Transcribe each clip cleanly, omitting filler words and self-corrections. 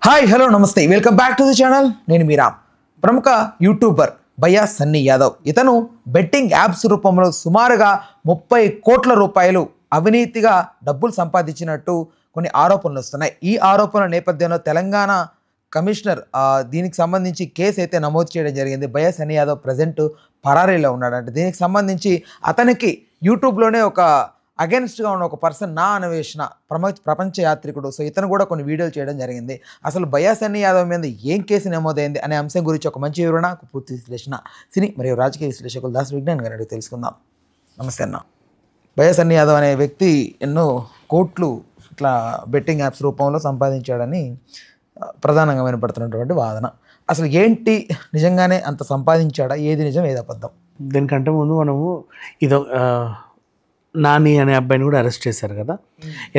Hi hello నమస్తే welcome back to the channel. నేను మీరా. ప్రముఖ యూట్యూబర్ భయ్యా సన్నీ యాదవ్ ఇతను బెట్టింగ్ యాప్స్ రూపంలో సుమారుగా 30 కోట్ల రూపాయలు అవినీతిగా డబ్బులు సంపాదించినట్టు కొన్ని ఆరోపణలు వస్తున్నాయి. ఈ ఆరోపణల నేపథ్యంలో తెలంగాణ కమిషనర్ దీనికి సంబంధించి కేసు అయితే నమోదు చేయడం జరిగింది. భయ్యా సన్నీ యాదవ్ ప్రజెంట్ పరారీలో ఉన్నాడంటే దీనికి సంబంధించి అతనికి యూట్యూబ్లోనే ఒక అగెన్స్ట్గా ఉన్న ఒక పర్సన్ నా అన్వేషణ ప్రపంచ యాత్రికుడు, సో ఇతను కూడా కొన్ని వీడియోలు చేయడం జరిగింది. అసలు భయ్యా సన్నీ యాదవ్ మీద ఏం కేసు నమోదైంది అనే అంశం గురించి ఒక మంచి వివరణ, ఒక పూర్తి విశ్లేషణ సినీ మరియు రాజకీయ విశ్లేషకులు దాస్ విజ్ఞాన్ గారు అడిగి తెలుసుకుందాం. నమస్తే అన్న. భయ్యా సన్నీ యాదవ్ అనే వ్యక్తి ఎన్నో కోట్లు ఇట్లా బెట్టింగ్ యాప్స్ రూపంలో సంపాదించాడని ప్రధానంగా వినపడుతున్నటువంటి వాదన. అసలు ఏంటి, నిజంగానే అంత సంపాదించాడా? ఏది నిజం, ఏది అబద్ధం? దీనికంటే ముందు మనము ఇదో నాని అనే అబ్బాయిని కూడా అరెస్ట్ చేశారు కదా.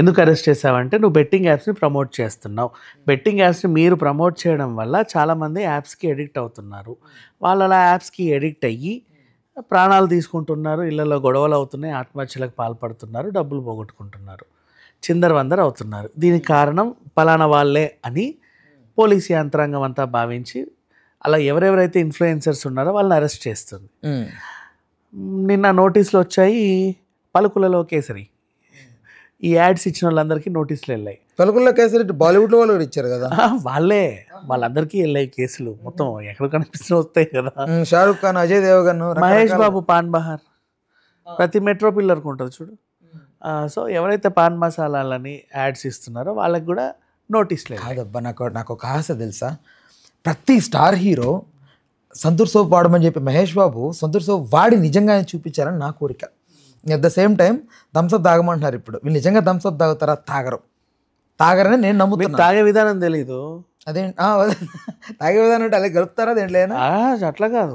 ఎందుకు అరెస్ట్ చేసావంటే నువ్వు బెట్టింగ్ యాప్స్ని ప్రమోట్ చేస్తున్నావు. బెట్టింగ్ యాప్స్ని మీరు ప్రమోట్ చేయడం వల్ల చాలామంది యాప్స్కి ఎడిక్ట్ అవుతున్నారు. వాళ్ళు అలా యాప్స్కి ఎడిక్ట్ అయ్యి ప్రాణాలు తీసుకుంటున్నారు, ఇళ్లలో గొడవలు అవుతున్నాయి, ఆత్మహత్యలకు పాల్పడుతున్నారు, డబ్బులు పోగొట్టుకుంటున్నారు, చిందరవందర అవుతున్నారు. దీనికి కారణం పలానా వాళ్ళే అని పోలీసు యంత్రాంగం అంతా భావించి అలా ఎవరెవరైతే ఇన్ఫ్లుయెన్సర్స్ ఉన్నారో వాళ్ళని అరెస్ట్ చేస్తుంది. నిన్న నోటీసులు వచ్చాయి. పలుకులలో కేసరి ఈ యాడ్స్ ఇచ్చిన వాళ్ళందరికీ నోటీసులు వెళ్ళాయి. పలుకుల్లో కేసరి బాలీవుడ్లో వాళ్ళు కూడా ఇచ్చారు కదా, వాళ్ళందరికీ వెళ్ళాయి కేసులు. మొత్తం ఎక్కడ కనిపిస్తూ వస్తాయి కదా. షారుఖ్ ఖాన్, అజయ్ దేవగన్, మహేష్ బాబు పాన్ బహార్ ప్రతి మెట్రో పిల్లర్కి ఉంటుంది చూడు. సో ఎవరైతే పాన్ మసాలాలని యాడ్స్ ఇస్తున్నారో వాళ్ళకి కూడా నోటీసులు కాదబ్బా. నాకు ఒక ఆశ తెలుసా, ప్రతి స్టార్ హీరో సంతూర్ సోప్ వాడమని చెప్పి మహేష్ బాబు సంతూర్ సోప్ వాడి నిజంగానే చూపించారని నా కోరిక. At the same time Thums Up తాగమంటున్నారు. ఇప్పుడు వీళ్ళు నిజంగా థమ్స్అప్ తాగుతారా? తాగరని నేను నమ్ముతున్నా. తాగే విధానం తెలీదు. అదే తాగే విధానం అంటే అలా గలుపుతారా దేంట్లో? అట్లా కాదు,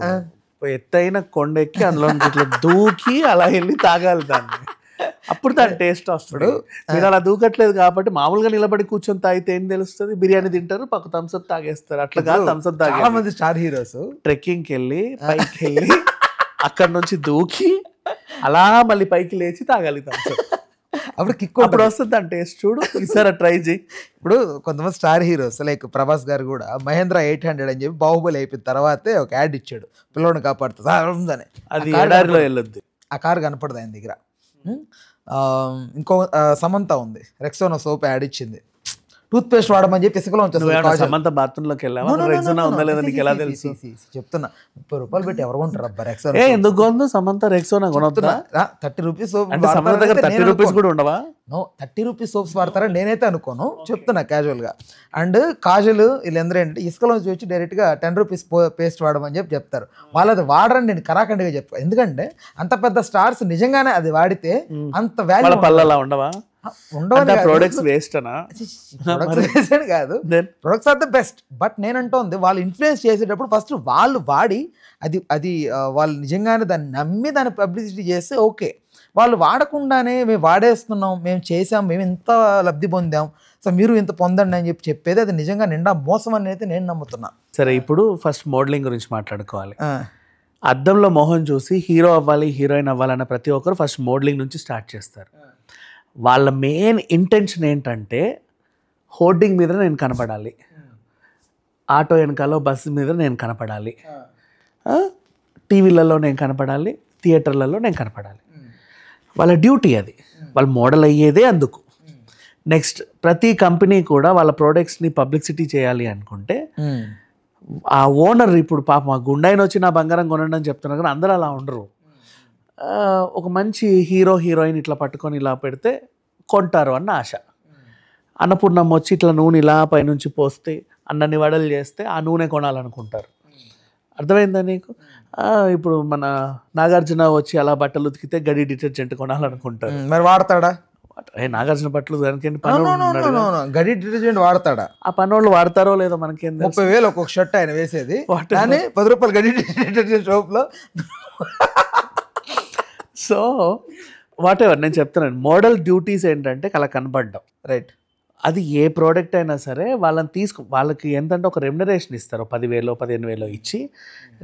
ఎత్తైన కొండెక్కి అందులో ఇట్లా దూకి అలా వెళ్ళి తాగాలి దాన్ని, అప్పుడు దాని టేస్ట్ వస్తుంది. మీరు అలా దూకట్లేదు కాబట్టి మామూలుగా నిలబడి కూర్చొని తాగితే ఏం తెలుస్తుంది? బిర్యానీ తింటారు, పక్క థమ్స్అప్ తాగేస్తారు. అట్లా కాదు. థమ్స్అప్ తాగే చాలా మంది స్టార్ హీరోస్ ట్రెక్కింగ్కి వెళ్ళి పైకి వెళ్ళి అక్కడ నుంచి దూకి అలా మళ్ళీ పైకి లేచి తాగాలి థమ్స్అప్. అప్పుడు కిక్ అప్పుడు వస్తుంది దాని టేస్ట్. చూడు, ఈసారి ట్రై చేయి. ఇప్పుడు కొంతమంది స్టార్ హీరోస్ లైక్ ప్రభాస్ గారు కూడా మహేంద్ర 800 అని చెప్పి బాహుబలి అయిపోయిన తర్వాతే ఒక యాడ్ ఇచ్చాడు, పిల్లోని కాపాడుతుంది. అది ఎడారిలో వెళ్ళొద్దు. ఆ కారు కనపడదు ఆయన దగ్గర. ఇంకో సమంత ఉంది, రెక్సోనా సోప్ యాడ్ ఇచ్చింది, టూత్ పేస్ట్ వాడమని చెప్పి ఇసుకలో సమంత బాత్రూంలోకి వెళ్ళావా? రెక్సోనా ఉందా లేదా నీకు ఎలా తెలుసు? చెప్తున్నా, 30 రూపాయలు పెట్టి ఎవరు కొంటారు అబ్బా రెక్సోనా? ఎందుకు కొందు సమంత రెక్సోనా కొనొద్దా? 30 రూపీస్ సోప్ అంటే సమంత దగ్గర 30 రూపీస్ కూడా ఉండవా? 30 రూపీస్ సోప్స్ వాడతారని నేనైతే అనుకోను, చెప్తున్నా క్యాజువల్గా. అండ్ కాజల్ వీళ్ళందరూ ఏంటంటే ఇసుకలో వచ్చి డైరెక్ట్గా 10 రూపీస్ పేస్ట్ వాడమని చెప్పి చెప్తారు. వాళ్ళది వాడరని నేను కరాఖండిగా చెప్తాను. ఎందుకంటే అంత పెద్ద స్టార్స్ నిజంగానే అది వాడితే అంత వాల్యూ పళ్ళలా ఉండవా? ప్రొడక్ట్స్ వేస్ట్ కాదు, products are the best. But నేనంటోంది వాళ్ళు ఇన్ఫ్లుయెన్స్ చేసేటప్పుడు ఫస్ట్ వాళ్ళు వాడి అది వాళ్ళు నిజంగానే దాన్ని నమ్మి దాన్ని పబ్లిసిటీ చేస్తే ఓకే. వాళ్ళు వాడకుండానే మేము వాడేస్తున్నాం, మేము చేసాం, మేము ఇంత లబ్ధి పొందాం, సో మీరు ఇంత పొందండి అని చెప్పేది అది నిజంగా నిండా మోసం అని అయితే నేను నమ్ముతున్నా. సరే, ఇప్పుడు ఫస్ట్ మోడలింగ్ గురించి మాట్లాడుకోవాలి. అద్దంలో మొహం చూసి హీరో అవ్వాలి, హీరోయిన్ అవ్వాలన్న ప్రతి ఒక్కరు ఫస్ట్ మోడలింగ్ నుంచి స్టార్ట్ చేస్తారు. వాళ్ళ మెయిన్ ఇంటెన్షన్ ఏంటంటే హోర్డింగ్ మీద నేను కనపడాలి, ఆటో వెనకాల బస్సు మీద నేను కనపడాలి, టీవీలలో నేను కనపడాలి, థియేటర్లలో నేను కనపడాలి. వాళ్ళ డ్యూటీ అది. వాళ్ళు మోడల్ అయ్యేదే అందుకు. నెక్స్ట్, ప్రతి కంపెనీ కూడా వాళ్ళ ప్రోడక్ట్స్ని పబ్లిసిటీ చేయాలి అనుకుంటే ఆ ఓనర్, ఇప్పుడు పాప మా గుండాయిని వచ్చి నా బంగారం కొనండి అని చెప్తున్నారు కానీ అందరూ అలా ఉండరు. ఒక మంచి హీరో హీరోయిన్ ఇట్లా పట్టుకొని ఇలా పెడితే కొంటారు అన్న ఆశ. అన్నపూర్ణమ్మ వచ్చి ఇట్లా నూనె ఇలా పైనుంచి పోస్తే అన్నన్ని వడలు చేస్తే ఆ నూనె కొనాలనుకుంటారు. అర్థమైందా నీకు? ఇప్పుడు మన నాగార్జున వచ్చి అలా బట్టలు ఉతికితే గడి డిటర్జెంట్ కొనాలనుకుంటారు. మరి వాడతాడా? నాగార్జున బట్టలు గడి డిటర్జెంట్ వాడతాడా? ఆ పనోళ్ళు వాడతారో లేదో మనకేం. 30,000 ఒక్కొక్క షర్ట్ ఆయన వేసేది, 10 రూపాయలు గడి డిటర్జెంట్ షాప్లో. సో వాట్ ఎవర్, నేను చెప్తున్నాను మోడల్ డ్యూటీస్ ఏంటంటే అలా కనపడ్డం. రైట్. అది ఏ ప్రోడక్ట్ అయినా సరే వాళ్ళని వాళ్ళకి ఏంటంటే ఒక రెమ్యునరేషన్ ఇస్తారు, 10,000 15,000 ఇచ్చి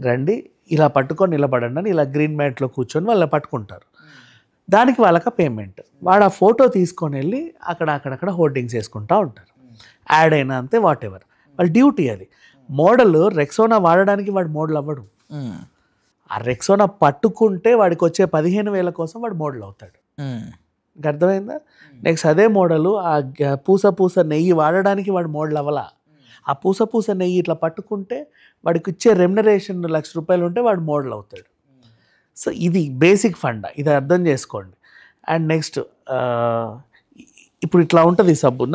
రండి ఇలా పట్టుకొని నిలబడండి అని ఇలా గ్రీన్ మ్యాట్లో కూర్చొని వాళ్ళు పట్టుకుంటారు. దానికి వాళ్ళకి పేమెంట్. వాడు ఆ ఫోటో తీసుకొని వెళ్ళి అక్కడక్కడ హోర్డింగ్స్ వేసుకుంటూ ఉంటారు. యాడ్ అయినా అంతే, వాట్ ఎవర్. వాళ్ళ డ్యూటీ అది. మోడల్ రెక్సోనా వాడడానికి వాడు మోడల్ అవ్వడు. ఆ రెక్సోనా పట్టుకుంటే వాడికి వచ్చే 15,000 కోసం వాడు మోడల్ అవుతాడు. ఇంకా అర్థమైందా? నెక్స్ట్ అదే మోడలు ఆ పూస నెయ్యి వాడడానికి వాడు మోడల్ అవ్వాల. ఆ పూస నెయ్యి ఇట్లా పట్టుకుంటే వాడికి ఇచ్చే రెమ్యునరేషన్ ₹1,00,000 ఉంటే వాడు మోడల్ అవుతాడు. సో ఇది బేసిక్ ఫండ్, ఇది అర్థం చేసుకోండి. అండ్ నెక్స్ట్ ఇప్పుడు ఇట్లా ఉంటుంది సబ్బు,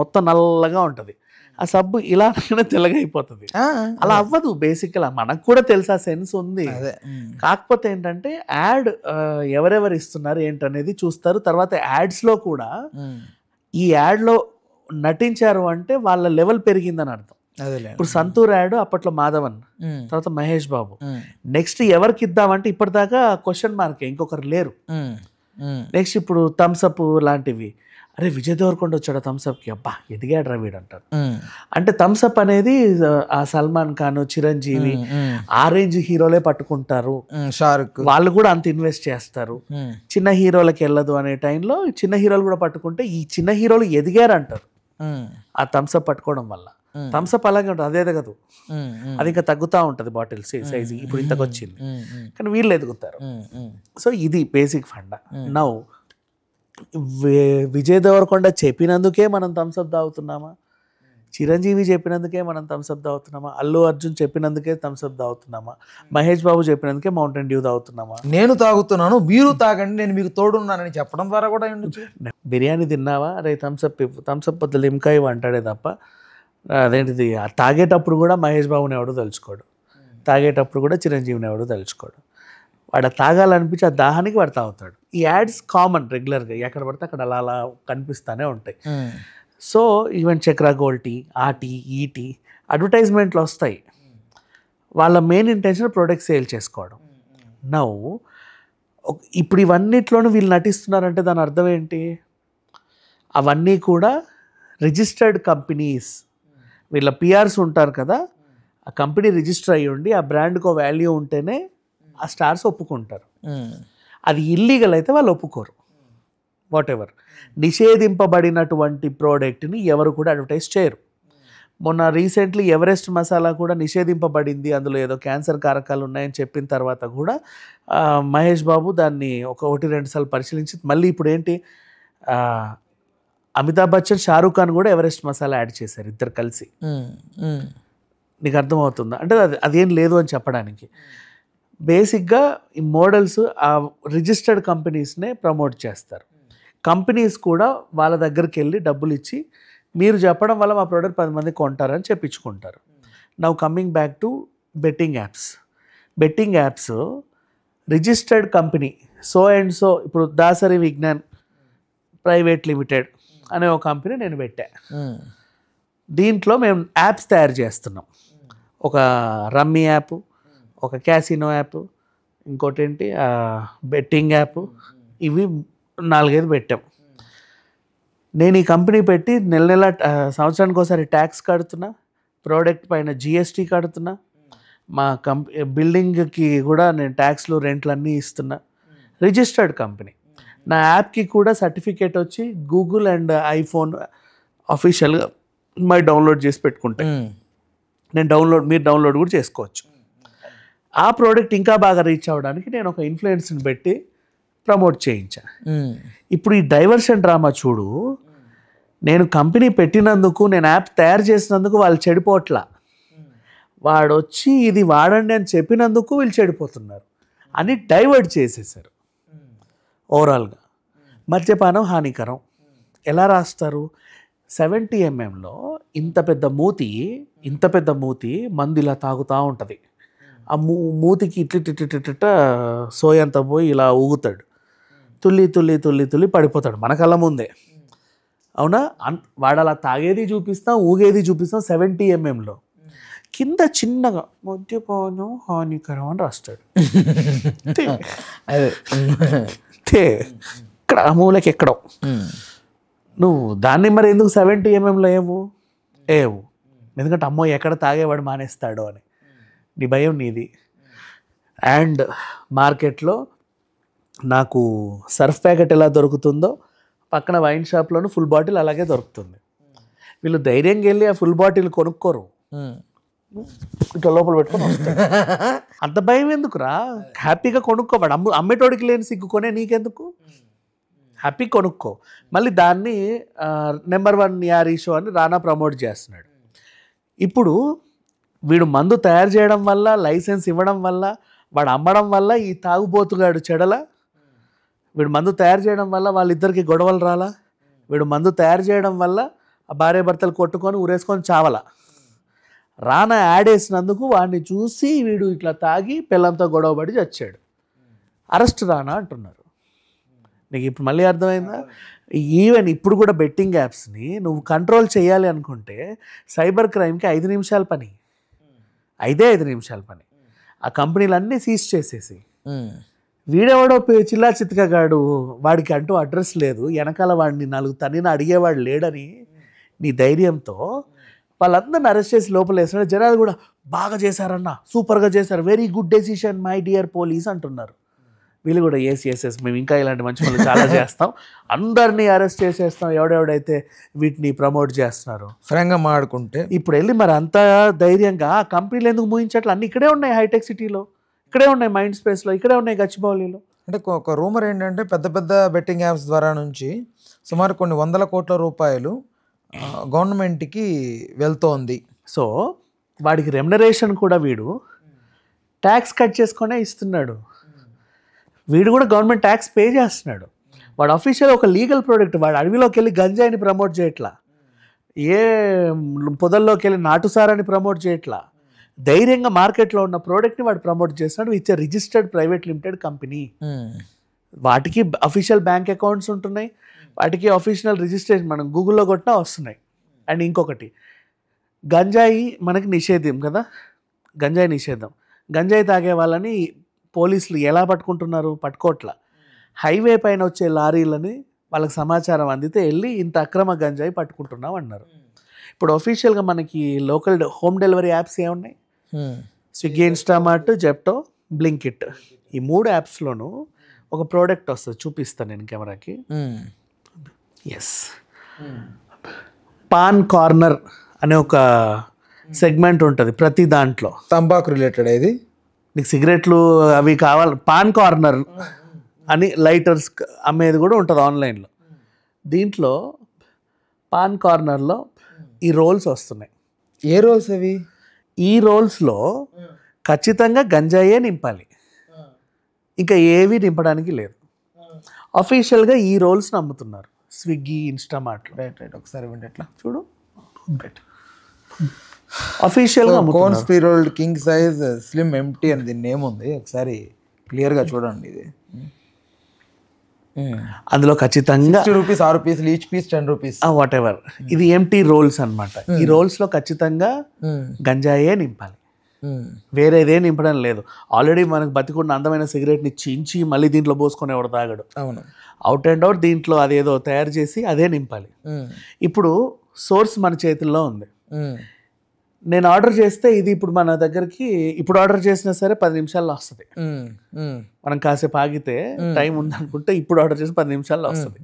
మొత్తం నల్లగా ఉంటుంది. ఆ సబ్బు ఇలా తెల్లగా అయిపోతుంది. అలా అవ్వదు. బేసిక్గా మనకు కూడా తెలుసు, ఆ సెన్స్ ఉంది. కాకపోతే ఏంటంటే యాడ్ ఎవరెవరు ఇస్తున్నారు ఏంటనేది చూస్తారు. తర్వాత యాడ్స్లో కూడా ఈ యాడ్లో నటించారు అంటే వాళ్ళ లెవెల్ పెరిగిందని అర్థం. ఇప్పుడు సంతూర్ యాడ్ అప్పట్లో మాధవన్, తర్వాత మహేష్ బాబు. నెక్స్ట్ ఎవరికి ఇద్దామంటే ఇప్పటిదాకా క్వశ్చన్ మార్కే, ఇంకొకరు లేరు. నెక్స్ట్ ఇప్పుడు థమ్స్అప్ లాంటివి, అరే విజయ్ దేవరకొండ వచ్చాడు థమ్స్అప్కి, అబ్బా ఎదిగాడు రా వీడు అంటారు. అంటే థమ్స్అప్ అనేది ఆ సల్మాన్ ఖాన్, చిరంజీవి ఆ రేంజ్ హీరోలే పట్టుకుంటారు. షారుఖ్ వాళ్ళు కూడా అంత ఇన్వెస్ట్ చేస్తారు. చిన్న హీరోలకి వెళ్ళదు అనే టైంలో చిన్న హీరోలు కూడా పట్టుకుంటే ఈ చిన్న హీరోలు ఎదిగారు అంటారు ఆ థమ్స్అప్ పట్టుకోవడం వల్ల. థమ్స్అప్ అలాగే ఉంటుంది, అదే ఎదగదు, అది ఇంకా తగ్గుతూ ఉంటుంది బాటిల్ సైజ్. ఇప్పుడు ఇంతకు వచ్చింది కానీ వీళ్ళు ఎదుగుతారు. సో ఇది బేసిక్ ఫండా. నౌ విజయ్ దేవరకొండ చెప్పినందుకే మనం థమ్స్అప్ తాగుతున్నామా? చిరంజీవి చెప్పినందుకే మనం Thums Up తాగుతున్నామా? Allu Arjun చెప్పినందుకే Thums Up తాగుతున్నామా? Mahesh Babu చెప్పినందుకే Mountain Dew తాగుతున్నామా? నేను తాగుతున్నాను, మీరు తాగండి, నేను మీకు తోడున్నానని చెప్పడం ద్వారా కూడా బిర్యానీ తిన్నావా, రే థమ్స్అప్ థమ్స్అప్ బదులు లిమ్కా ఇవ్వు అంటాడే తప్ప అదేంటిది తాగేటప్పుడు కూడా మహేష్ బాబుని ఎవడు తలుచుకోడు, తాగేటప్పుడు కూడా చిరంజీవిని ఎవడు తలుచుకోడు. వాడు తాగాలనిపించి ఆ దాహానికి వాడు తాగుతాడు. ఈ యాడ్స్ కామన్, రెగ్యులర్గా ఎక్కడ పడితే అక్కడ అలా అలా కనిపిస్తూనే ఉంటాయి. So even Chakra gold tea, ఆ టీ, ఈ టీ అడ్వర్టైజ్మెంట్లు వస్తాయి. వాళ్ళ మెయిన్ ఇంటెన్షన్ ప్రొడక్ట్ సేల్ చేసుకోవడం. నౌ ఇప్పుడు ఇవన్నిట్లోనూ వీళ్ళు నటిస్తున్నారంటే దాని అర్థం ఏంటి? అవన్నీ కూడా రిజిస్టర్డ్ కంపెనీస్, వీళ్ళ పిఆర్స్ ఉంటారు కదా, ఆ కంపెనీ రిజిస్టర్ అయ్యి ఉండి ఆ బ్రాండ్కి ఒక వాల్యూ ఉంటేనే ఆ స్టార్స్ ఒప్పుకుంటారు. అది ఇల్లీగల్ అయితే వాళ్ళు ఒప్పుకోరు. వాట్ ఎవర్, నిషేధింపబడినటువంటి ప్రోడక్ట్ని ఎవరు కూడా అడ్వర్టైజ్ చేయరు. మొన్న రీసెంట్లీ ఎవరెస్ట్ మసాలా కూడా నిషేధింపబడింది, అందులో ఏదో క్యాన్సర్ కారకాలు ఉన్నాయని చెప్పిన తర్వాత కూడా మహేష్ బాబు దాన్ని 1-2 సార్లు పరిశీలించి మళ్ళీ ఇప్పుడు ఏంటి, అమితాబ్ బచ్చన్, షారూఖ్ ఖాన్ కూడా ఎవరెస్ట్ మసాలా యాడ్ చేశారు, ఇద్దరు కలిసి. నీకు అర్థమవుతుందా? అంటే అదేం లేదు అని చెప్పడానికి. బేసిక్గా ఈ మోడల్స్ ఆ రిజిస్టర్డ్ కంపెనీస్నే ప్రమోట్ చేస్తారు. కంపెనీస్ కూడా వాళ్ళ దగ్గరికి వెళ్ళి డబ్బులు ఇచ్చి మీరు చెప్పడం వల్ల మా ప్రోడక్ట్ 10 మంది కొంటారని చెప్పించుకుంటారు. Now coming back to betting apps. Betting apps registered company so and so, ఇప్పుడు దాసరి విజ్ఞాన్ ప్రైవేట్ లిమిటెడ్ అనే ఒక కంపెనీ నేను పెట్టా. దీంట్లో మేము యాప్స్ తయారు చేస్తున్నాం. ఒక రమ్మీ యాప్, ఒక క్యాసినో యాప్, ఇంకోటి ఏంటి బెట్టింగ్ యాప్, ఇవి 4-5 పెట్టాం. నేను ఈ కంపెనీ పెట్టి నెల సంవత్సరానికి ఒకసారి ట్యాక్స్ కడుతున్నా, ప్రోడక్ట్ పైన GST కడుతున్నా, మా బిల్డింగ్కి కూడా నేను ట్యాక్స్లు రెంట్లు అన్నీ ఇస్తున్నా. Registered company. నా యాప్కి కూడా సర్టిఫికేట్ వచ్చి గూగుల్ అండ్ ఐఫోన్ అఫీషియల్గా డౌన్లోడ్ చేసి పెట్టుకుంటే మీరు డౌన్లోడ్ కూడా చేసుకోవచ్చు. ఆ ప్రోడక్ట్ ఇంకా బాగా రీచ్ అవ్వడానికి నేను ఒక ఇన్ఫ్లుయెన్స్ని పెట్టి ప్రమోట్ చేయించా. ఇప్పుడు ఈ డైవర్షన్ డ్రామా చూడు, నేను కంపెనీ పెట్టినందుకు, నేను యాప్ తయారు చేసినందుకు వాళ్ళు చెడిపోవట్లా, వాడు వచ్చి ఇది వాడండి అని చెప్పినందుకు వీళ్ళు చెడిపోతున్నారు అని డైవర్ట్ చేసేసారు. ఓవరాల్గా మద్యపానం హానికరం ఎలా రాస్తారు? 70 mm ఇంత పెద్ద మూతి మందు ఇలా తాగుతూ ఉంటుంది. ఆ మూతికి ఇట్లిట్ట సోయంత పోయి ఇలా ఊగుతాడు, తుల్లి పడిపోతాడు మన కళ్ళ ముందే. అవునా? వాడు అలా తాగేది చూపిస్తాం, ఊగేది చూపిస్తాం. 70 mm కింద చిన్నగా మద్యపానం హానికరం అని రాస్తాడు. ఇక్కడ మూలకి ఎక్కడో. నువ్వు దాన్ని మరి ఎందుకు 70 mm ఏవు? ఎందుకంటే అమ్మో ఎక్కడ తాగేవాడు మానేస్తాడో అని నీ భయం నీది. అండ్ మార్కెట్లో నాకు సర్ఫ్ ప్యాకెట్ ఎలా దొరుకుతుందో పక్కన వైన్ షాప్లోనూ ఫుల్ బాటిల్ అలాగే దొరుకుతుంది. వీళ్ళు ధైర్యంగా వెళ్ళి ఆ ఫుల్ బాటిల్ కొనుక్కోరు, ఇట్లా లోపల పెట్టుకొని వస్తారు. అంత భయం ఎందుకురా, హ్యాపీగా కొనుక్కోవాడు. అమ్మేటోడికి లేని సిగ్గుకొనే నీకెందుకు, హ్యాపీ కొనుక్కో. మళ్ళీ దాన్ని నెంబర్ 1 యారీ షో అని రానా ప్రమోట్ చేస్తున్నాడు. ఇప్పుడు వీడు మందు తయారు చేయడం వల్ల, లైసెన్స్ ఇవ్వడం వల్ల, వాడు అమ్మడం వల్ల ఈ తాగుబోతుగాడు చెడలా? వీడు మందు తయారు చేయడం వల్ల వాళ్ళిద్దరికి గొడవలు రాలా? వీడు మందు తయారు చేయడం వల్ల ఆ భార్య భర్తలు కొట్టుకొని ఊరేసుకొని చావలా? రానా యాడ్ వేసినందుకు వాడిని చూసి వీడు ఇట్లా తాగి పిల్లంతో గొడవపడి చచ్చాడు. అరెస్ట్ రానా అంటున్నారు. నీకు ఇప్పుడు మళ్ళీ అర్థమైందా? ఈవెన్ ఇప్పుడు కూడా బెట్టింగ్ యాప్స్ని నువ్వు కంట్రోల్ చేయాలి అనుకుంటే సైబర్ క్రైమ్కి 5 నిమిషాల పని, 5 నిమిషాల పని. ఆ కంపెనీలన్నీ సీజ్ చేసేసి వీడెవడో చిల్లా చితకగాడు, వాడికి అంటూ అడ్రస్ లేదు, వెనకాల వాడిని 4 తన్నిన అడిగేవాడు లేడని నీ ధైర్యంతో వాళ్ళందరిని అరెస్ట్ చేసి లోపల వేస్తున్నాడు. జనాలు కూడా బాగా చేశారన్న, సూపర్గా చేశారు, very good decision my dear police అంటున్నారు. వీళ్ళు కూడా ఎస్ మేము ఇంకా ఇలాంటి మంచి పనులు చాలా చేస్తాం, అందరినీ అరెస్ట్ చేసేస్తాం ఎవడెవడైతే వీటిని ప్రమోట్ చేస్తున్నారు. ఫ్రాంక్గా మాట్లాడుకుంటే ఇప్పుడు వెళ్ళి మరి అంత ధైర్యంగా ఆ కంపెనీలు ఎందుకు మూయించట్లు? అన్నీ ఇక్కడే ఉన్నాయి, హైటెక్ సిటీలో ఇక్కడే ఉన్నాయి, మైండ్ స్పేస్లో ఇక్కడే ఉన్నాయి, గచ్చిబౌలిలో. అంటే ఒక రూమర్ ఏంటంటే పెద్ద పెద్ద బెట్టింగ్ యాప్స్ ద్వారా నుంచి సుమారు కొన్ని 100 కోట్ల రూపాయలు గవర్నమెంట్కి వెళ్తోంది. సో వాడికి రెమ్యునరేషన్ కూడా వీడు ట్యాక్స్ కట్ చేసుకొనే ఇస్తున్నాడు. వీడు కూడా గవర్నమెంట్ ట్యాక్స్ పే చేస్తున్నాడు. వాడు అఫీషియల్ ఒక లీగల్ ప్రోడక్ట్. వాడు అడవిలోకి వెళ్ళి గంజాయిని ప్రమోట్ చేయట్లా, ఏ పొదల్లోకి వెళ్ళి నాటుసారాన్ని ప్రమోట్ చేయట్లా. ధైర్యంగా మార్కెట్లో ఉన్న ప్రోడక్ట్ని వాడు ప్రమోట్ చేస్తున్నాడు. It's a registered private limited company. వాటికి అఫీషియల్ బ్యాంక్ అకౌంట్స్ ఉంటున్నాయి, వాటికి అఫీషియల్ రిజిస్ట్రేషన్ మనం గూగుల్లో కొట్టినా వస్తున్నాయి. అండ్ ఇంకొకటి, గంజాయి మనకి నిషేధం కదా, గంజాయి నిషేధం. గంజాయి తాగే వాళ్ళని పోలీసులు ఎలా పట్టుకుంటున్నారు? పట్టుకోట్లా. హైవే పైన వచ్చే లారీలని వాళ్ళకి సమాచారం అందితే వెళ్ళి ఇంత అక్రమ గంజాయి పట్టుకుంటున్నాం అన్నారు. ఇప్పుడు అఫీషియల్గా మనకి లోకల్ హోమ్ డెలివరీ యాప్స్ ఏమున్నాయి? Swiggy, Instamart, Zepto, Blinkit. ఈ 3 యాప్స్లోనూ ఒక ప్రోడక్ట్ వస్తుంది, చూపిస్తాను నేను కెమెరాకి. ఎస్, పాన్ కార్నర్ అనే ఒక సెగ్మెంట్ ఉంటుంది ప్రతి దాంట్లో. తంబాకు రిలేటెడ్ ఇది. నీకు సిగరెట్లు అవి కావాలి, పాన్ కార్నర్ అని లైటర్స్ అమ్మేది కూడా ఉంటుంది ఆన్లైన్లో. దీంట్లో పాన్ కార్నర్లో ఈ రోల్స్ వస్తున్నాయి. ఏ రోల్స్ అవి? ఈ రోల్స్లో ఖచ్చితంగా గంజాయే నింపాలి, ఇంకా ఏవి నింపడానికి లేదు. అఫీషియల్గా ఈ రోల్స్ని అమ్ముతున్నారు స్విగ్గీ, ఇన్స్టామార్ట్లో. రైట్ ఒకసారి ఇవ్వండి ఎట్లా చూడు, అఫీషియల్గా కోన్ స్పిరోల్డ్ కింగ్ సైజ్ స్లిమ్ ఎంటీ అని దీని నేమ్ ఉంది, ఒకసారి క్లియర్గా చూడండి. ఇది అందులో ఖచ్చితంగా 60 రూపీస్, 6 పీసులు, each piece 10 rupees, whatever. ఇది ఎంటీ రోల్స్ అనమాట. ఈ రోల్స్లో ఖచ్చితంగా గంజాయే నింపాలి, వేరేదే నింపడం లేదు. ఆల్రెడీ మనకు బతికున్న అందమైన సిగరెట్ని చించి మళ్ళీ దీంట్లో పోసుకొని ఎవడు తాగడు. అవును, అవుట్ అండ్ అవుట్ దీంట్లో అదేదో తయారు చేసి అదే నింపాలి. ఇప్పుడు సోర్స్ మన చేతుల్లో ఉంది. నేను ఆర్డర్ చేస్తే ఇది ఇప్పుడు మన దగ్గరికి ఇప్పుడు ఆర్డర్ చేసినా సరే 10 నిమిషాల్లో వస్తుంది. మనం కాసేపు ఆగితే టైం ఉందనుకుంటే ఇప్పుడు ఆర్డర్ చేసి 10 నిమిషాల్లో వస్తుంది.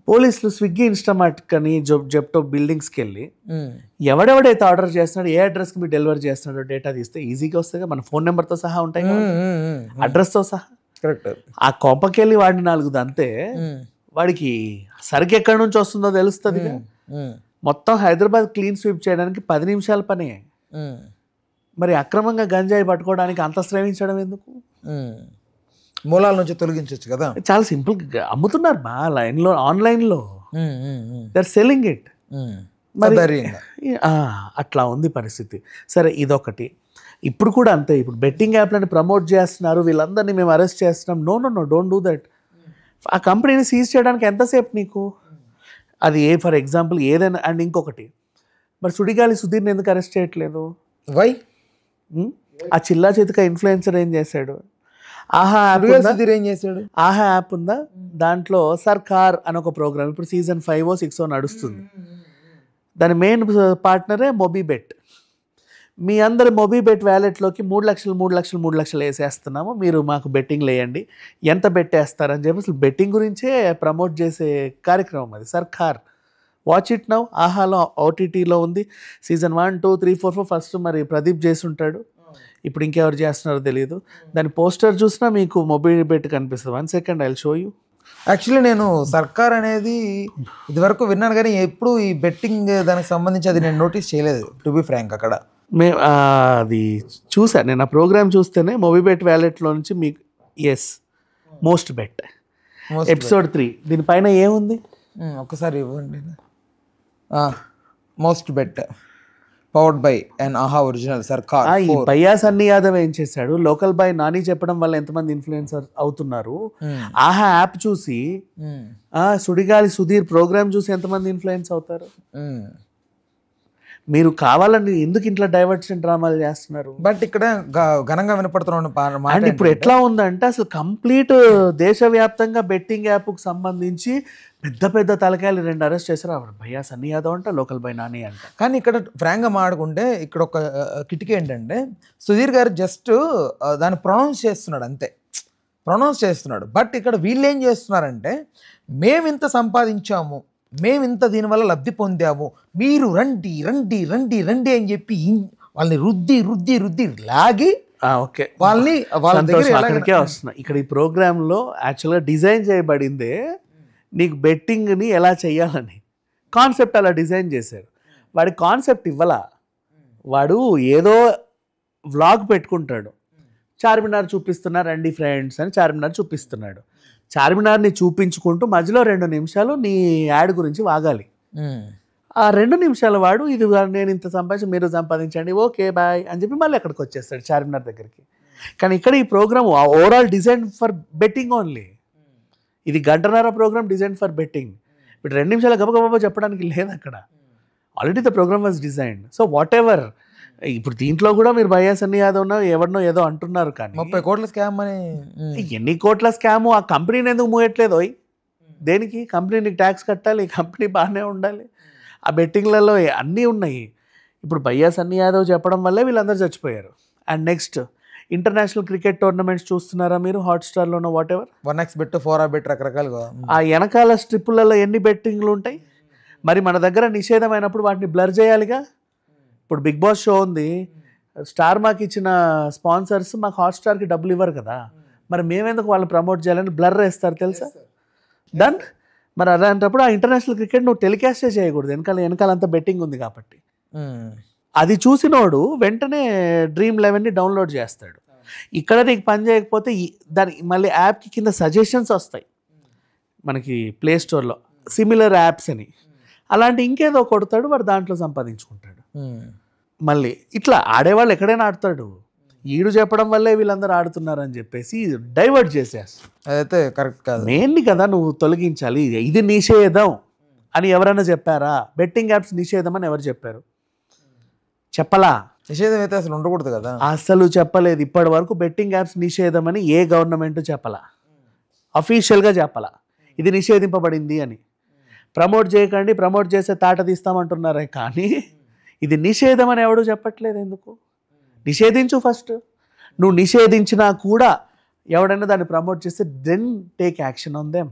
పోలీసులు స్విగ్గీ, ఇన్స్టామార్ట్ కానీ జెప్టో బిల్డింగ్స్కి వెళ్ళి ఎవడెవడైతే ఆర్డర్ చేస్తున్నాడో, ఏ అడ్రస్కి మీరు డెలివరీ చేస్తున్నాడో డేటా తీస్తే ఈజీగా వస్తుంది. మన ఫోన్ నెంబర్తో సహా ఉంటాయి, అడ్రస్తో సహా. కరెక్ట్. ఆ కొంపకెళ్ళి వాడిని 4 దంతే వాడికి సరికి ఎక్కడి నుంచి వస్తుందో తెలుస్తుంది. మొత్తం హైదరాబాద్ క్లీన్ స్వీప్ చేయడానికి 10 నిమిషాల పనే. మరి అక్రమంగా గంజాయి పట్టుకోవడానికి అంత శ్రమించడం ఎందుకు? మూలాల నుంచి తొలగించవచ్చు కదా. చాలా సింపుల్, అమ్ముతున్నారు బా లైన్లో, ఆన్లైన్లో దే ఆర్ సెల్లింగ్ ఇట్. మరి అట్లా ఉంది పరిస్థితి. సరే, ఇదొకటి. ఇప్పుడు కూడా అంతే. ఇప్పుడు బెట్టింగ్ యాప్లని ప్రమోట్ చేస్తున్నారు, వీళ్ళందరినీ మేము అరెస్ట్ చేస్తున్నాం. No, don't do that. ఆ కంపెనీని సీజ్ చేయడానికి ఎంతసేపు నీకు? అది ఫర్ ఎగ్జాంపుల్ ఏదైనా. అండ్ ఇంకొకటి, మరి సుడిగాలి సుధీర్ని ఎందుకు అరెస్ట్ చేయట్లేదు? వై? ఆ చిల్లా చితక ఇన్ఫ్లుయెన్సర్ ఏం చేశాడు? ఆహా యాప్ సుధీర్ ఏం చేశాడు? ఆహా యాప్ ఉందా, దాంట్లో సర్కార్ అని ఒక ప్రోగ్రామ్ ఇప్పుడు సీజన్ 5 or 6 నడుస్తుంది. దాని మెయిన్ పార్ట్నరే మొబీబెట్. మీ అందరి మొబీబెట్ వ్యాలెట్లోకి 3 లక్షలు వేసేస్తున్నాము, మీరు మాకు బెట్టింగ్లు వేయండి, ఎంత బెట్ వేస్తారని చెప్పి అసలు బెట్టింగ్ గురించే ప్రమోట్ చేసే కార్యక్రమం అది. సర్కార్ వాచ్ ఇట్ నౌ. ఆహాలో ఓటీటీలో ఉంది. సీజన్ 1, 2, 3, 4, 4 ఫస్ట్ మరి ప్రదీప్ చేసి ఉంటాడు. ఇప్పుడు ఇంకెవరు చేస్తున్నారో తెలియదు. దాని పోస్టర్ చూసినా మీకు మొబైల్ బెట్ కనిపిస్తుంది. 1 second I will show you. Actually నేను సర్కార్ అనేది ఇదివరకు విన్నాను, కానీ ఎప్పుడు ఈ బెట్టింగ్ దానికి సంబంధించి అది నేను నోటీస్ చేయలేదు, టు బి ఫ్రాంక్. అక్కడ అది చూసా నేను. ఆ ప్రోగ్రామ్ చూస్తేనే మొబిబెట్ వ్యాలెట్లో నుంచి మీకు మోస్ట్ బెట్ ఎపిసోడ్ 3 దీనిపైన ఏముంది ఒకసారి ఇవ్వండి. Most bet powered by and Aha original Sarkar. ఈ భయ్యా సన్నీ యాదవ్ ఏం చేశాడు, లోకల్ బాయ్ నాని చెప్పడం వల్ల ఎంతమంది ఇన్ఫ్లుయెన్సర్ అవుతున్నారు. ఆహా యాప్ చూసి సుడిగాలి సుధీర్ ప్రోగ్రామ్ చూసి ఎంతమంది ఇన్ఫ్లుయెన్స్ అవుతారు. మీరు కావాలని ఎందుకు ఇంట్లో డైవర్షన్ డ్రామాలు చేస్తున్నారు? బట్ ఇక్కడ ఘనంగా వినపడుతున్న అండ్ ఇప్పుడు ఎట్లా ఉందంటే అసలు కంప్లీట్ దేశవ్యాప్తంగా బెట్టింగ్ యాప్కు సంబంధించి పెద్ద పెద్ద తలకాయలు 2 అరెస్ట్ చేశారు. భయ్యా సన్నీ యాదవ్ అంట, లోకల్ బై నాని అంట. కానీ ఇక్కడ ఫ్రాంక్గా మాట్లాడుకుంటే ఇక్కడ ఒక కిటికీ ఏంటంటే సుధీర్ గారు జస్ట్ దాన్ని ప్రొనౌన్స్ చేస్తున్నాడు, అంతే ప్రొనౌన్స్ చేస్తున్నాడు. బట్ ఇక్కడ వీళ్ళు ఏం చేస్తున్నారంటే మేము ఇంత సంపాదించాము, మేము ఇంత దీనివల్ల లబ్ధి పొందాము, మీరు రండి రండి రండి రండి అని చెప్పి వాళ్ళని రుద్ది రుద్ది రుద్ది లాగి ఓకే వాళ్ళని వాళ్ళ దగ్గర అక్కడికే వస్తున్నా. ఇక్కడ ఈ ప్రోగ్రాంలో యాక్చువల్గా డిజైన్ చేయబడిందే నీకు బెట్టింగ్ని ఎలా చెయ్యాలని కాన్సెప్ట్ అలా డిజైన్ చేశారు. వాడి కాన్సెప్ట్ ఇవ్వలా, వాడు ఏదో వ్లాగ్ పెట్టుకుంటాడు, చార్మినార్ చూపిస్తున్నా రండి ఫ్రెండ్స్ అని చార్మినార్ చూపిస్తున్నాడు. చార్మినార్ని చూపించుకుంటూ మధ్యలో 2 నిమిషాలు నీ యాడ్ గురించి వాగాలి. ఆ 2 నిమిషాల వాడు ఇది నేను ఇంత సంపాదించి మీరు సంపాదించండి ఓకే బాయ్ అని చెప్పి మళ్ళీ అక్కడికి వచ్చేస్తాడు చార్మినార్ దగ్గరికి. కానీ ఇక్కడ ఈ program overall design for betting only. ఇది 1.5 గంటన్నర ప్రోగ్రామ్ డిజైన్ ఫర్ బెట్టింగ్. ఇప్పుడు 2 నిమిషాలు గబగబా చెప్పడానికి లేదు అక్కడ. Already the program was designed. So whatever ఇప్పుడు దీంట్లో కూడా మీరు భయ్యా సన్నీ యాదవ్ ఎవరినో ఏదో అంటున్నారు, కానీ 30 కోట్ల స్కామ్ అని ఎన్ని కోట్ల స్కాము. ఆ కంపెనీని ఎందుకు మూయట్లేదు? దేనికి? కంపెనీకి ట్యాక్స్ కట్టాలి, కంపెనీ బాగానే ఉండాలి. ఆ బెట్టింగ్లలో అన్నీ ఉన్నాయి. ఇప్పుడు భయ్యా సన్నీ యాదవ్ చెప్పడం వల్లే వీళ్ళందరూ చచ్చిపోయారు. And next international cricket tournaments చూస్తున్నారా మీరు హాట్స్టార్లోనో whatever, 1x bet 4r bet రకరకాలుగా. ఆ వెనకాల స్ట్రిప్పులలో ఎన్ని బెట్టింగ్లు ఉంటాయి. మరి మన దగ్గర నిషేధమైనప్పుడు వాటిని బ్లర్ చేయాలిగా. ఇప్పుడు బిగ్ బాస్ షో ఉంది, స్టార్ మాకు ఇచ్చిన స్పాన్సర్స్ మాకు హాట్స్టార్కి డబ్బులు ఇవ్వరు కదా, మరి మేమెందుకు వాళ్ళని ప్రమోట్ చేయాలని బ్లర్ వేస్తారు తెలుసా. డన్. మరి అలాంటప్పుడు ఆ ఇంటర్నేషనల్ క్రికెట్ నువ్వు టెలికాస్టే చేయకూడదు, వెనకాలంతా బెట్టింగ్ ఉంది కాబట్టి. అది చూసినోడు వెంటనే డ్రీమ్ 11ని డౌన్లోడ్ చేస్తాడు. ఇక్కడ నీకు పని చేయకపోతే దానికి మళ్ళీ యాప్కి కింద సజెషన్స్ వస్తాయి మనకి ప్లే స్టోర్లో, సిమిలర్ యాప్స్ అని. అలాంటి ఇంకేదో కొడతాడు, వాడు దాంట్లో సంపాదించుకుంటాడు. మళ్ళీ ఇట్లా ఆడేవాళ్ళు ఎక్కడైనా ఆడతాడు. ఈడు చెప్పడం వల్లే వీళ్ళందరూ ఆడుతున్నారని చెప్పేసి డైవర్ట్ చేసేస్తాడు. అదైతే కరెక్ట్ కాదు. మెయిన్లీ కదా నువ్వు తొలగించాలి. ఇది నిషేధం అని ఎవరైనా చెప్పారా? బెట్టింగ్ యాప్స్ నిషేధం అని ఎవరు చెప్పారు? చెప్పలా. నిషేధం అయితే అసలు ఉండకూడదు కదా. అసలు చెప్పలేదు. ఇప్పటి వరకు బెట్టింగ్ యాప్స్ నిషేధం అని ఏ గవర్నమెంట్ చెప్పలా, అఫీషియల్గా చెప్పలా ఇది నిషేధింపబడింది అని. ప్రమోట్ చేయకండి, ప్రమోట్ చేస్తే తాట తీస్తామంటున్నారే కానీ ఇది నిషేధం అని ఎవడు చెప్పట్లేదు. ఎందుకు? నిషేధించు ఫస్ట్. నువ్వు నిషేధించినా కూడా ఎవడైనా దాన్ని ప్రమోట్ చేస్తే then take action on them.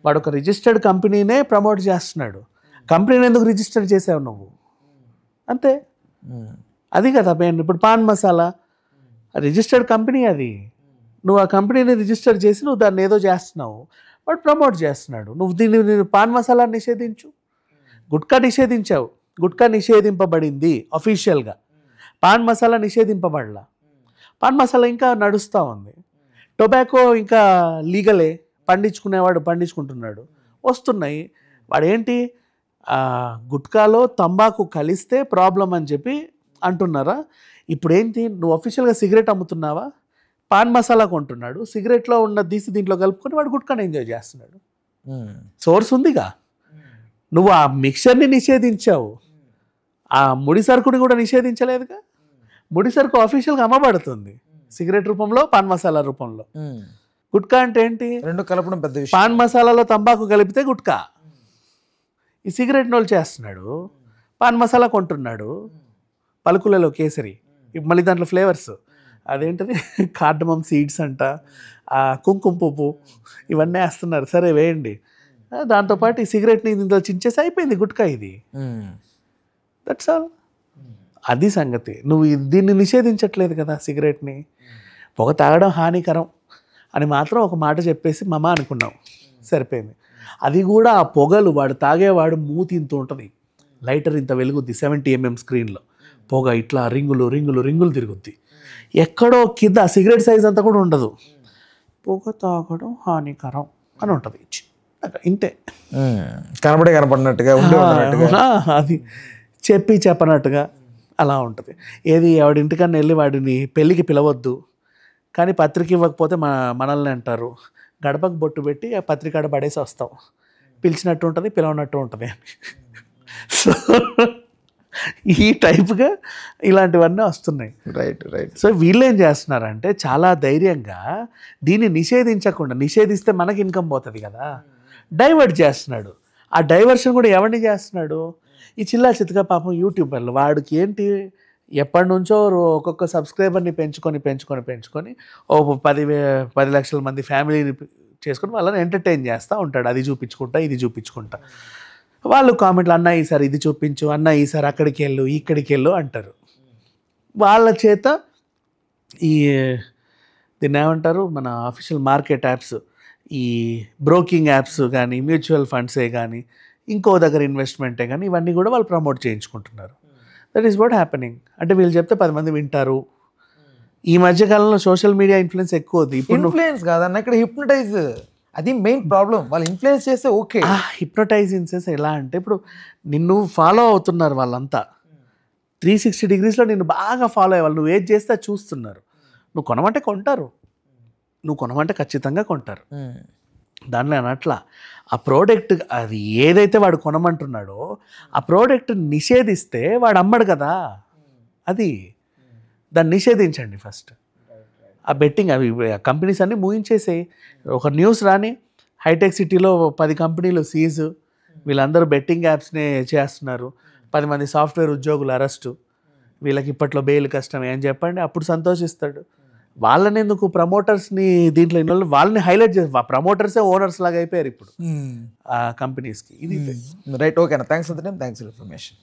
వాడు ఒక రిజిస్టర్డ్ కంపెనీనే ప్రమోట్ చేస్తున్నాడు, కంపెనీని ఎందుకు రిజిస్టర్ చేసావు నువ్వు? అంతే. అది కదా మెయిన్. ఇప్పుడు పాన్ మసాలా రిజిస్టర్డ్ కంపెనీ, అది నువ్వు ఆ కంపెనీని రిజిస్టర్ చేసి నువ్వు దాన్ని ఏదో చేస్తున్నావు, వాడు ప్రమోట్ చేస్తున్నాడు. నువ్వు దీన్ని పాన్ మసాలా నిషేధించు. గుట్కా నిషేధించావు, గుట్కా నిషేధింపబడింది అఫీషియల్గా. పాన్ మసాలా నిషేధింపబడలా. పాన్ మసాలా ఇంకా నడుస్తూ ఉంది. టొబాకో ఇంకా లీగలే, పండించుకునేవాడు పండించుకుంటున్నాడు, వస్తున్నాయి. వాడేంటి గుట్కాలో తంబాకు కలిస్తే ప్రాబ్లం అని చెప్పి అంటున్నారా? ఇప్పుడు ఏంటి, నువ్వు అఫీషియల్గా సిగరెట్ అమ్ముతున్నావా? పాన్ మసాలా కొంటున్నాడు, సిగరెట్లో ఉన్న తీసి దీంట్లో కలుపుకొని వాడు గుట్కాని ఎంజాయ్ చేస్తున్నాడు. సోర్స్ ఉందిగా. నువ్వు ఆ మిక్చర్ని నిషేధించావు, ఆ ముడి సరుకుని కూడా నిషేధించలేదుగా. ముడి సరుకు అఫీషియల్గా అమ్మబడుతుంది సిగరెట్ రూపంలో, పాన్ మసాలా రూపంలో. గుట్కా అంటే ఏంటి? రెండు కలపడం పెద్ద విషయం. పాన్ మసాలాలో తంబాకు కలిపితే గుట్కా. ఈ సిగరెట్ నోళ్ళు చేస్తున్నాడు, పాన్ మసాలా కొంటున్నాడు, పలుకులలో కేసరి, మళ్ళీ దాంట్లో ఫ్లేవర్స్ అదేంటది కార్డమమ్ సీడ్స్ అంట, కుంకుమ పువ్వు, ఇవన్నీ వేస్తున్నారు. సరే వేయండి, దాంతోపాటు ఈ సిగరెట్ని ఇందులో చించేసి అయిపోయింది గుట్కా ఇది. That's all. అది సంగతి. నువ్వు దీన్ని నిషేధించట్లేదు కదా సిగరెట్ని. పొగ తాగడం హానికరం అని మాత్రం ఒక మాట చెప్పేసి మమ అనుకున్నాం, సరిపోయింది. అది కూడా ఆ పొగలు వాడు తాగేవాడు మూతి ఇంత ఉంటుంది, లైటర్ ఇంత వెలుగుద్ది 70mm స్క్రీన్లో, పొగ ఇట్లా రింగులు రింగులు రింగులు తిరుగుద్ది. ఎక్కడో కింద సిగరెట్ సైజ్ అంతా కూడా ఉండదు, పొగ తాగడం హానికరం అని ఉంటుంది. ఇంతే, కనపడినట్టుగా అది చెప్పనట్టుగా అలా ఉంటుంది. ఏది ఎవడింటికన్నా వెళ్ళి వాడిని పెళ్ళికి పిలవద్దు, కానీ పత్రిక ఇవ్వకపోతే మనల్ని అంటారు, గడపకు బొట్టు పెట్టి ఆ పత్రిక పడేసి వస్తాం, పిలిచినట్టు ఉంటుంది పిలవనట్టు ఉంటుంది అని. సో ఈ టైప్గా ఇలాంటివన్నీ వస్తున్నాయి. రైట్. సో వీళ్ళు ఏం చేస్తున్నారంటే చాలా ధైర్యంగా దీన్ని నిషేధిస్తే మనకి ఇన్కమ్ పోతుంది కదా, డైవర్ట్ చేస్తున్నాడు. ఆ డైవర్షన్ కూడా ఎవరిని చేస్తున్నాడు? ఈ చిల్లా చితగా పాపం యూట్యూబర్లు. వాడికి ఏంటి, ఎప్పటి నుంచో ఒక్కొక్క సబ్స్క్రైబర్ని పెంచుకొని ఓ 10 లక్షల మంది ఫ్యామిలీని చేసుకొని వాళ్ళని ఎంటర్టైన్ చేస్తూ ఉంటాడు. అది చూపించుకుంటా ఇది చూపించుకుంటా. వాళ్ళు కామెంట్లు, అన్న ఈసారి ఇది చూపించు, అన్న ఈసారి అక్కడికి వెళ్ళు ఇక్కడికి వెళ్ళు అంటారు. వాళ్ళ చేత ఈ దీన్ని ఏమంటారు, మన అఫీషియల్ మార్కెట్ యాప్స్, ఈ బ్రోకింగ్ యాప్స్ కానీ, మ్యూచువల్ ఫండ్సే కానీ, ఇంకో దగ్గర ఇన్వెస్ట్మెంటే కానీ, ఇవన్నీ కూడా వాళ్ళు ప్రమోట్ చేయించుకుంటున్నారు. That is what happening. అంటే వీళ్ళు చెప్తే 10 మంది వింటారు. ఈ మధ్యకాలంలో సోషల్ మీడియా ఇన్ఫ్లుయెన్స్ ఎక్కువ అవుతుంది. ఇన్ఫ్లుయెన్స్ కాదన్న, ఇక్కడ హిప్నటైజ్, అది మెయిన్ ప్రాబ్లం. వాళ్ళు ఇన్ఫ్లుయెన్స్ చేస్తే ఓకే. హిప్నటైజింగ్స్ ఎలా అంటే, ఇప్పుడు నిన్ను ఫాలో అవుతున్నారు వాళ్ళంతా, 360 degreesలో నిన్ను బాగా ఫాలో అయ్యేవాళ్ళు. నువ్వు ఏది చేస్తే చూస్తున్నారు. నువ్వు కొనమంటే కొంటారు, నువ్వు కొనమంటే ఖచ్చితంగా కొంటారు. దానిలో అనట్లా, ఆ ప్రోడక్ట్ అది ఏదైతే వాడు కొనమంటున్నాడో ఆ ప్రోడక్ట్ నిషేధిస్తే వాడు అమ్మడు కదా. అది దాన్ని నిషేధించండి ఫస్ట్. ఆ బెట్టింగ్ అవి కంపెనీస్ అన్నీ ముగించేసి, ఒక న్యూస్ రాని హైటెక్ సిటీలో 10 కంపెనీలు సీజు, వీళ్ళందరూ బెట్టింగ్ యాప్స్నే చేస్తున్నారు, 10 మంది సాఫ్ట్వేర్ ఉద్యోగులు అరెస్టు, వీళ్ళకి ఇప్పట్లో బెయిల్ కష్టమే అని చెప్పండి, అప్పుడు సంతోషిస్తాడు. వాళ్ళని ఎందుకు ప్రమోటర్స్ని దీంట్లో ఇన్వాల్వ్, వాళ్ళని హైలైట్ చేసి ప్రమోటర్సే ఓనర్స్ లాగా అయిపోయారు ఇప్పుడు ఆ కంపెనీస్కి. ఇది రైట్. ఓకేనా, thanks for the time, thanks for information.